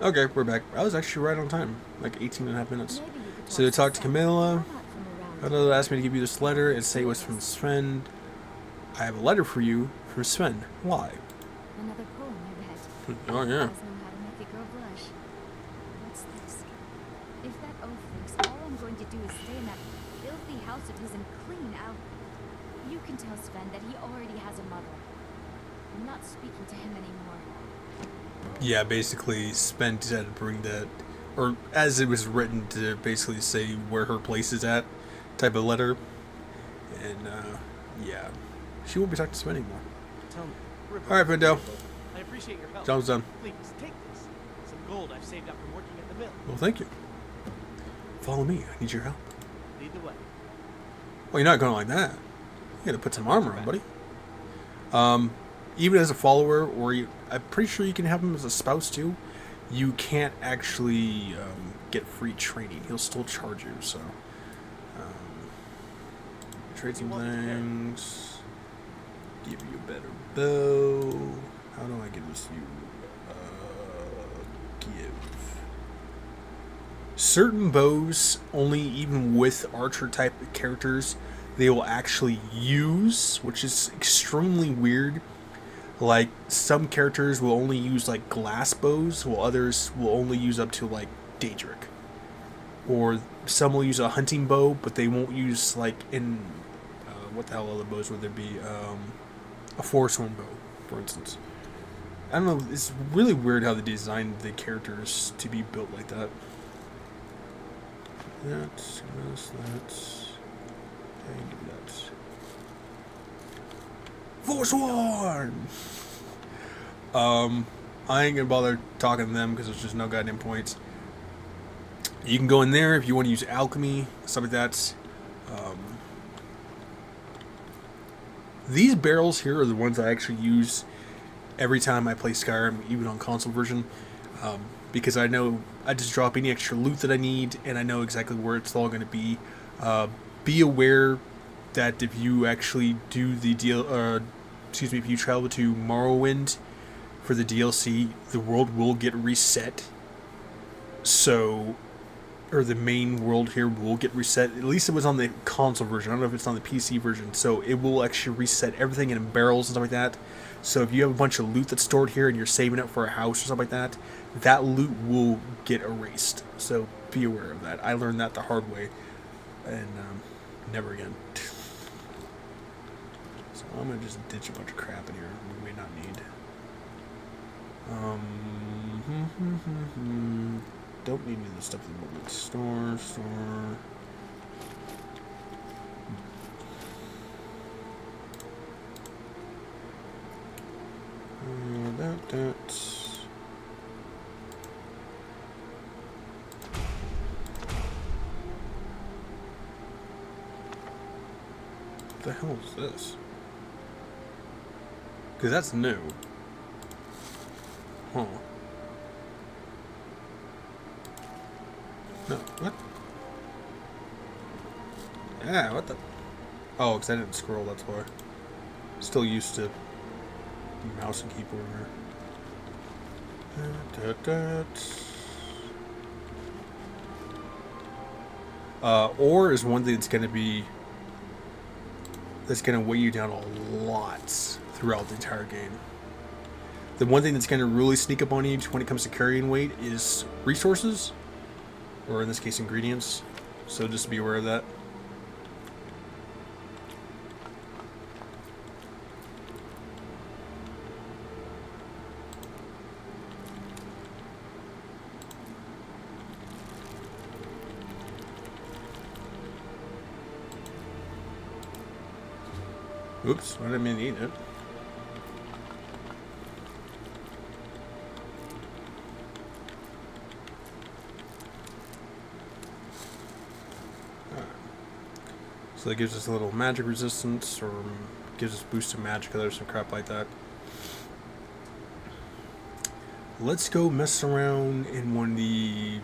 Okay, we're back. I was actually right on time, like 18 and a half minutes. Maybe you could So to talk to talk to Sven. You're Camilla, not from around Camilla here. asked me to give you this letter and say it was Besides, from his friend. I have a letter for you from Sven. Why? another poem, I bet. Oh He yeah. does know how to make a girl blush. What's this? If that oaf thinks all I'm going to do is stay in that filthy house of his and clean out, you can tell Sven that he already has a mother. I'm not speaking to him anymore. Yeah, basically Sven had to bring that, or as it was written, to basically say where her place is at, type of letter. And yeah, she won't be talking to Sven anymore. Tell me, All right, Vendel. I appreciate your help. Job's done. Please, take this. Some gold I've saved up from working at the mill. Well, thank you. Follow me. I need your help. Lead the way. Well, you're not going like that. You gotta put some armor on, buddy. Even as a follower, or I'm pretty sure you can have him as a spouse too. You can't actually get free training. He'll still charge you. So, trade some things. Give you a better bow. How do I give this to you? Give. Certain bows, only even with archer type characters, they will actually use, which is extremely weird. Like, some characters will only use like glass bows, while others will only use up to like Daedric. Or some will use a hunting bow, but they won't use like in what the hell other bows would there be? A forest-horn bow, for instance. I don't know. It's really weird how they designed the characters to be built like that. That's okay, give me that. Forsworn! I ain't gonna bother talking to them because there's just no goddamn points. You can go in there if you want to use alchemy, stuff like that. These barrels here are the ones I actually use every time I play Skyrim, even on console version, because I know I just drop any extra loot that I need, and I know exactly where it's all going to be. Be aware that if you actually do the deal, if you travel to Morrowind for the DLC, the world will get reset. So, or the main world here will get reset. At least it was on the console version. I don't know if it's on the PC version. So it will actually reset everything in barrels and stuff like that. So if you have a bunch of loot that's stored here and you're saving it for a house or something like that, that loot will get erased. So be aware of that. I learned that the hard way, and never again. So I'm gonna just ditch a bunch of crap in here we may not need. Don't need any of the stuff in the moment. Store. That. What the hell is this? Because that's new. Huh. No, what? Yeah, what the? Oh, because I didn't scroll, that's why. Still used to mouse and keyboard here. Ore is one thing that's going to be... that's going to weigh you down a lot throughout the entire game. The one thing that's going to really sneak up on you when it comes to carrying weight is resources. Or in this case, ingredients. So just be aware of that. Oops, I didn't mean to eat it. So that gives us a little magic resistance, or gives us boost of magic, or some crap like that. Let's go mess around in one of the...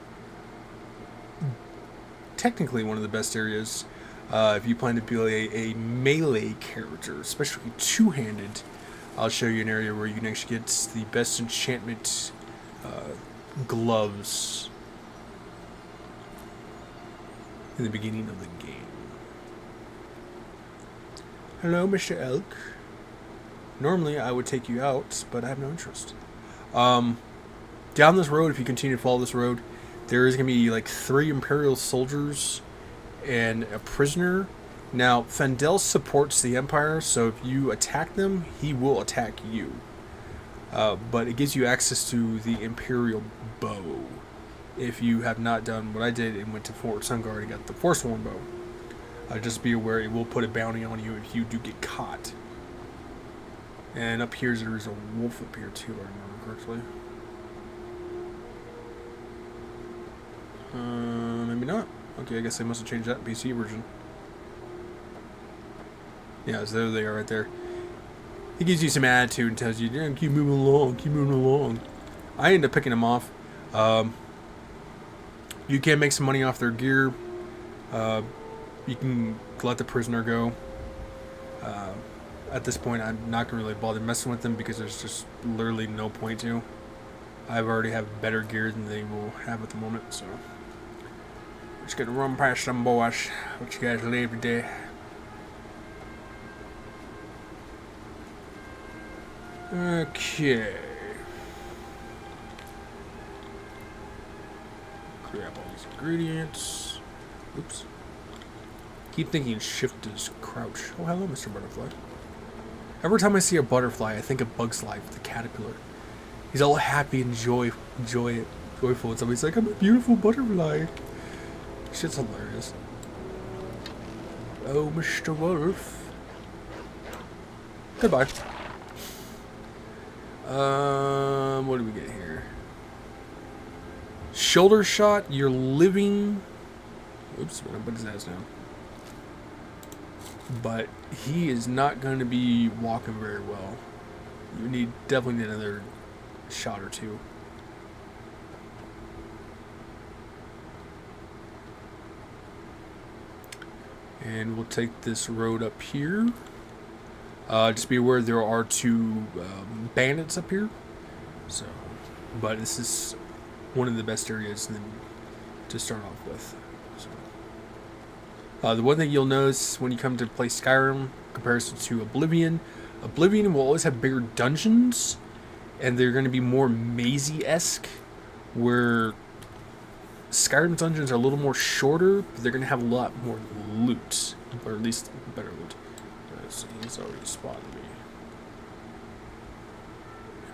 technically one of the best areas. If you plan to be a melee character, especially two-handed, I'll show you an area where you can actually get the best enchantment gloves in the beginning of the game. Hello, Mr. Elk. Normally, I would take you out, but I have no interest. Down this road, if you continue to follow this road, there is going to be like 3 Imperial soldiers and a prisoner. Now, Fendel supports the Empire, so if you attack them, he will attack you. But it gives you access to the Imperial bow. If you have not done what I did and went to Fort Sunguard and got the Forsworn bow. Just be aware it will put a bounty on you if you do get caught. And up here, there's a wolf up here too, if I remember correctly. Maybe not. Okay, I guess they must have changed that in PC version. Yeah, so there they are right there. He gives you some attitude and tells you, yeah, keep moving along, keep moving along. I end up picking them off. You can make some money off their gear. You can let the prisoner go. At this point, I'm not going to really bother messing with them because there's just literally no point to. I've already have better gear than they will have at the moment, so. Just going to run past them boys. What you guys leave today? Okay. Grab all these ingredients. Oops. Keep thinking shift is crouch. Oh, hello, Mr. Butterfly. Every time I see a butterfly, I think of Bug's Life, the caterpillar. He's all happy and joyful, and somebody's like, I'm a beautiful butterfly. Shit's hilarious. Oh, Mr. Wolf. Goodbye. What do we get here? Shoulder shot, you're living. Oops, what is that now? But he is not going to be walking very well. You definitely need another shot or two. And we'll take this road up here. Just be aware there are 2 bandits up here. So, but this is one of the best areas to start off with. So. The one thing you'll notice when you come to play Skyrim, in comparison to Oblivion, Oblivion will always have bigger dungeons, and they're going to be more mazy-esque, where Skyrim dungeons are a little more shorter, but they're going to have a lot more loot, or at least better loot. Let's see, he's already spotted me.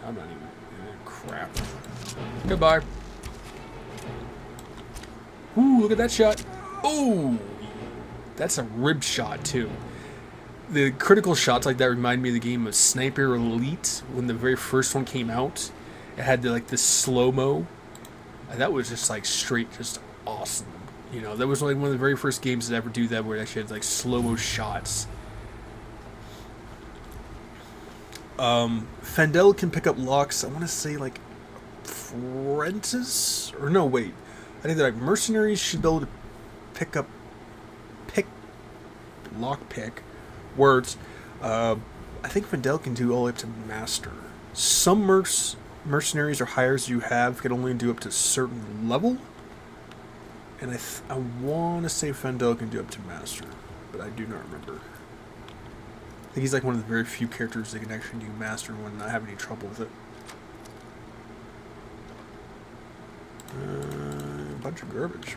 I'm not even... crap. Goodbye. Ooh, look at that shot. Ooh! That's a rib shot, too. The critical shots like that remind me of the game of Sniper Elite, when the very first one came out. It had like this slow-mo. And that was just like straight, just awesome. You know, that was like one of the very first games that ever do that, where it actually had like slow-mo shots. Fendel can pick up locks. I want to say like apprentice, or no, wait. I think that like mercenaries should be able to pick lockpick words. I think Fendel can do all the way up to master. Some mercenaries or hires you have can only do up to a certain level, and I want to say Fendel can do up to master, but I do not remember. I think he's like one of the very few characters that can actually do master and not have any trouble with it. A bunch of garbage.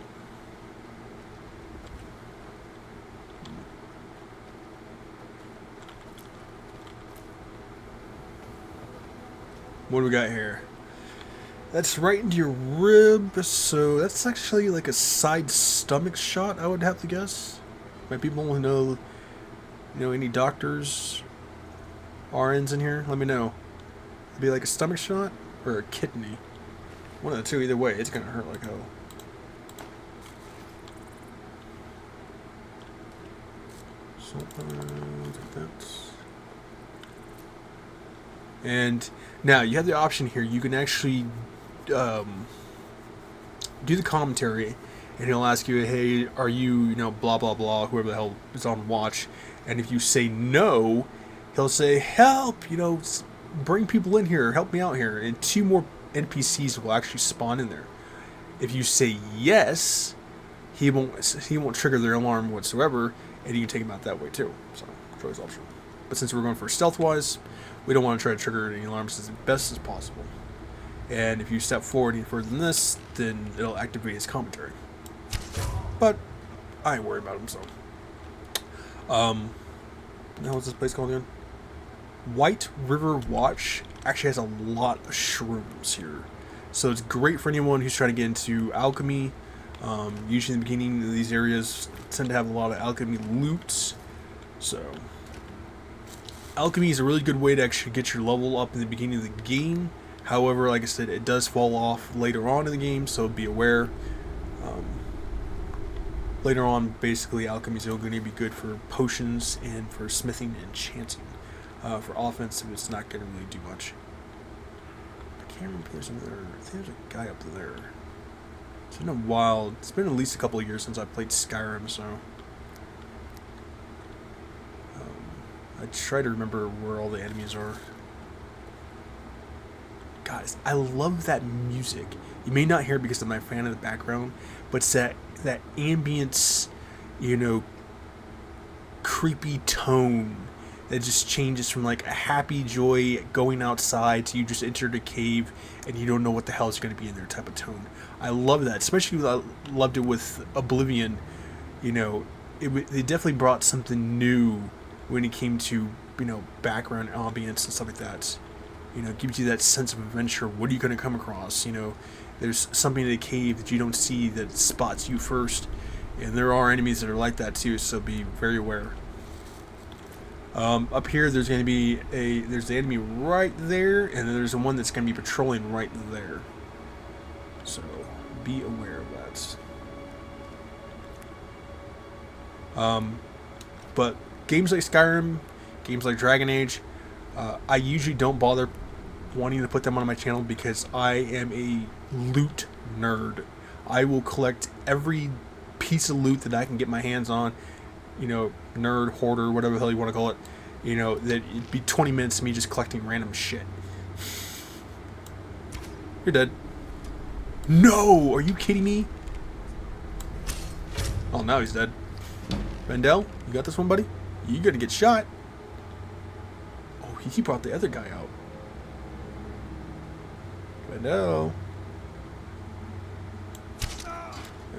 What do we got here? That's right into your rib, so that's actually like a side stomach shot, I would have to guess. My people who know any doctors, RNs in here, let me know. It'd be like a stomach shot or a kidney. One of the two, either way, it's gonna hurt like hell. And now you have the option here. You can actually do the commentary, and he'll ask you, "Hey, are you, blah blah blah, whoever the hell is on watch?" And if you say no, he'll say, "Help! Bring people in here. Help me out here." And 2 more NPCs will actually spawn in there. If you say yes, he won't trigger their alarm whatsoever, and you can take him out that way too. So choice option. But since we're going for stealth wise, we don't want to try to trigger any alarms as best as possible. And if you step forward any further than this, then it'll activate his commentary. But I ain't worried about him, so. Now what's this place called again? White River Watch actually has a lot of shrooms here. So it's great for anyone who's trying to get into alchemy. Usually in the beginning of these areas tend to have a lot of alchemy loot. So alchemy is a really good way to actually get your level up in the beginning of the game. However, like I said, it does fall off later on in the game, so be aware. Later on, basically, alchemy is going to be good for potions and for smithing and enchanting. For offensive, it's not going to really do much. I can't remember if there's another. I think there's a guy up there. It's been a while. It's been at least a couple of years since I played Skyrim, so I try to remember where all the enemies are. Guys, I love that music. You may not hear it because I'm not a fan of the background, but it's that ambience, creepy tone that just changes from like a happy joy going outside to you just entered a cave and you don't know what the hell is going to be in there type of tone. I love that, especially I loved it with Oblivion. They definitely brought something new when it came to background ambience and stuff like that. Gives you that sense of adventure. What are you going to come across? There's something in the cave that you don't see that spots you first. And there are enemies that are like that too, so be very aware. Up here, there's going to be there's the enemy right there, and then there's the one that's going to be patrolling right there. So be aware of that. But games like Skyrim, games like Dragon Age, I usually don't bother wanting to put them on my channel because I am a loot nerd. I will collect every piece of loot that I can get my hands on. Nerd, hoarder, whatever the hell you want to call it. That it'd be 20 minutes of me just collecting random shit. You're dead. No! Are you kidding me? Oh, now he's dead. Vendel, you got this one, buddy? You gonna get shot. Oh, he brought the other guy out. Vendel.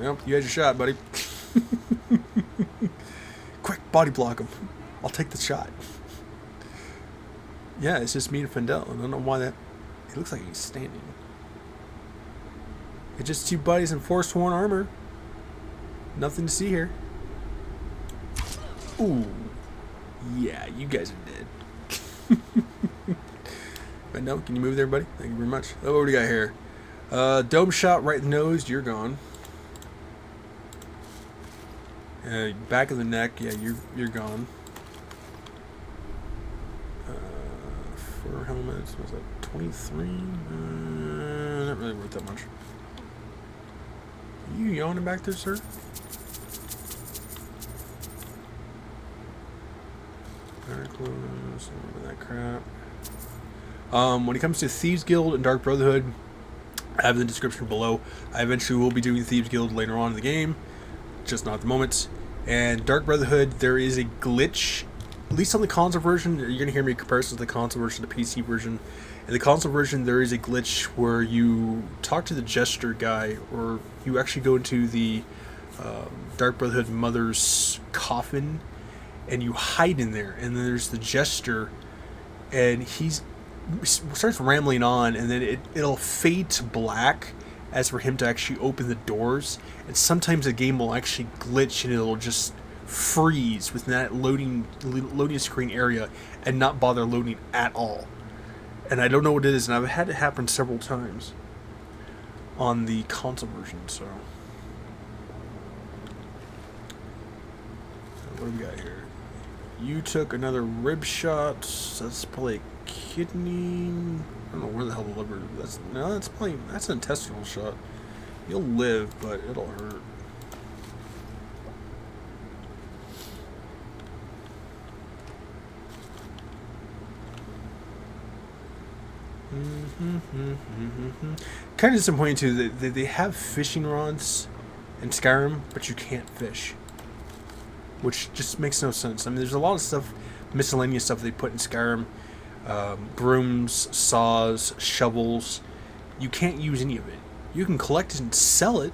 Yep, you had your shot, buddy. Quick, body block him. I'll take the shot. Yeah, it's just me and Fendel. I don't know why that. It looks like he's standing. It's just two buddies in Forsworn armor. Nothing to see here. Ooh. Yeah, you guys are dead. Fendel, can you move there, buddy? Thank you very much. Oh, what do we got here? Dome shot right in the nose. You're gone. Back of the neck, yeah, you're gone. Fur helmets, was that 23? Not really worth that much. Are you yawning back there, sir? Clothes, that crap. When it comes to Thieves Guild and Dark Brotherhood, I have in the description below. I eventually will be doing Thieves Guild later on in the game. Just not at the moment. And Dark Brotherhood, there is a glitch, at least on the console version. You're going to hear me comparison to the console version, the PC version. In the console version, there is a glitch where you talk to the Jester guy, or you actually go into the Dark Brotherhood mother's coffin, and you hide in there. And then there's the Jester, and he starts rambling on, and then it'll fade to black as for him to actually open the doors. And sometimes the game will actually glitch and it'll just freeze within that loading screen area and not bother loading at all. And I don't know what it is, and I've had it happen several times on the console version. So what do we got here? You took another rib shot. That's probably a kidney. I don't know where the hell the liver. That's an intestinal shot. You'll live, but it'll hurt. Kind of disappointing too that they have fishing rods in Skyrim, but you can't fish, which just makes no sense. I mean, there's a lot of stuff, miscellaneous stuff they put in Skyrim, brooms, saws, shovels. You can't use any of it. You can collect it and sell it,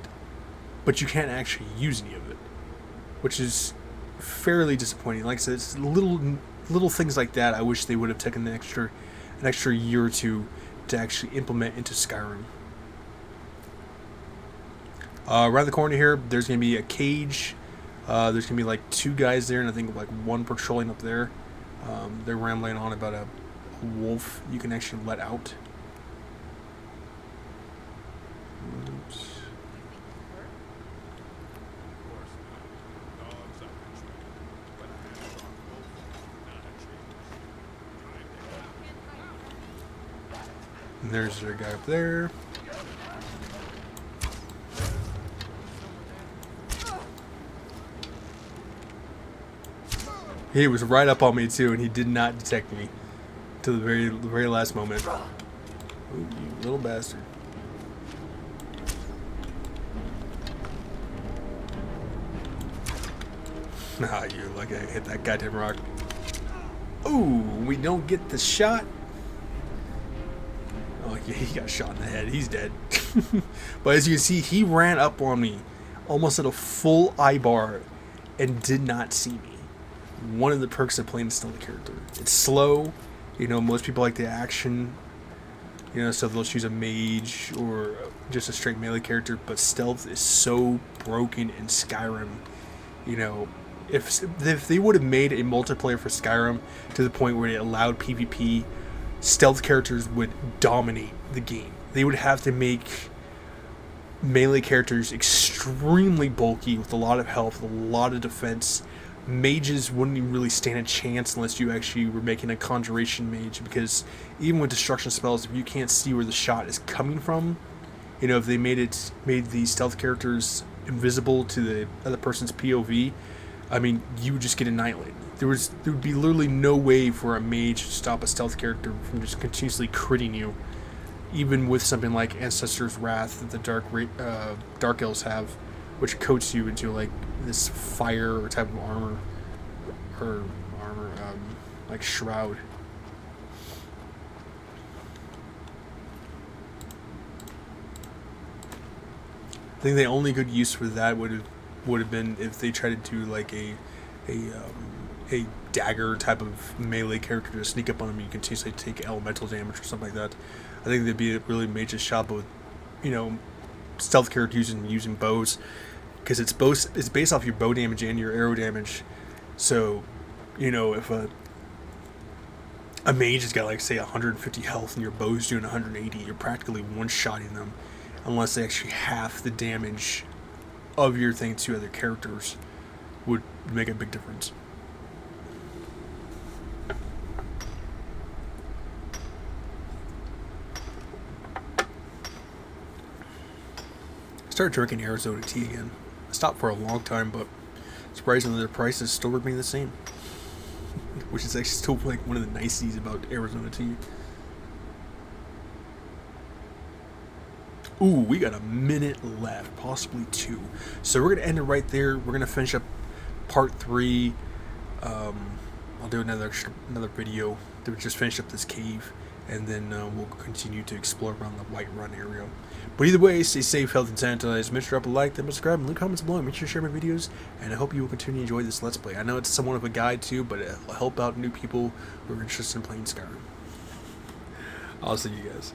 but you can't actually use any of it, which is fairly disappointing. Like I said, it's little things like that. I wish they would have taken an extra year or two to actually implement into Skyrim. Around the corner here, there's going to be a cage. There's going to be like 2 guys there, and I think like 1 patrolling up there. They're rambling on about a wolf you can actually let out. Oops. And there's their guy up there. He was right up on me too, and he did not detect me to the very last moment. Ooh, you little bastard! Ah, you're lucky I hit that goddamn rock. Ooh, we don't get the shot. Oh yeah, he got shot in the head. He's dead. But as you can see, he ran up on me, almost at a full eye bar, and did not see me. One of the perks of playing a stealth character. It's slow. You know, most people like the action. You know, so they'll choose a mage or just a straight melee character. But stealth is so broken in Skyrim. You know, if they would have made a multiplayer for Skyrim to the point where it allowed PvP, stealth characters would dominate the game. They would have to make melee characters extremely bulky with a lot of health, a lot of defense. Mages wouldn't even really stand a chance unless you actually were making a conjuration mage, because even with destruction spells, if you can't see where the shot is coming from, you know, if they made these stealth characters invisible to the other person's POV, I mean, you would just get annihilated. There would be literally no way for a mage to stop a stealth character from just continuously critting you, even with something like Ancestor's Wrath that the Dark Elves have, which coats you into like this fire type of armor, like shroud. I think the only good use for that would have been if they tried to do like a dagger type of melee character to sneak up on them. You can continuously take elemental damage or something like that. I think they'd be a really major shot with, you know, stealth characters using bows, because it's based off your bow damage and your arrow damage. So, you know, if a mage has got like say 150 health and your bow's doing 180, you're practically one-shotting them, unless they actually half the damage of your thing to other characters would make a big difference. Start drinking Arizona tea again. I stopped for a long time, but surprisingly their prices still remain the same, which is actually still like one of the niceties about Arizona tea. Ooh, we got a minute left, possibly 2. So we're gonna end it right there. We're gonna finish up part 3. I'll do another video to just finish up this cave, and then we'll continue to explore around the White Run area. But either way, stay safe, healthy, and sanitized. Make sure to drop a like, then subscribe, and leave comments below. Make sure to share my videos, and I hope you will continue to enjoy this Let's Play. I know it's somewhat of a guide too, but it'll help out new people who are interested in playing Skyrim. I'll see you guys.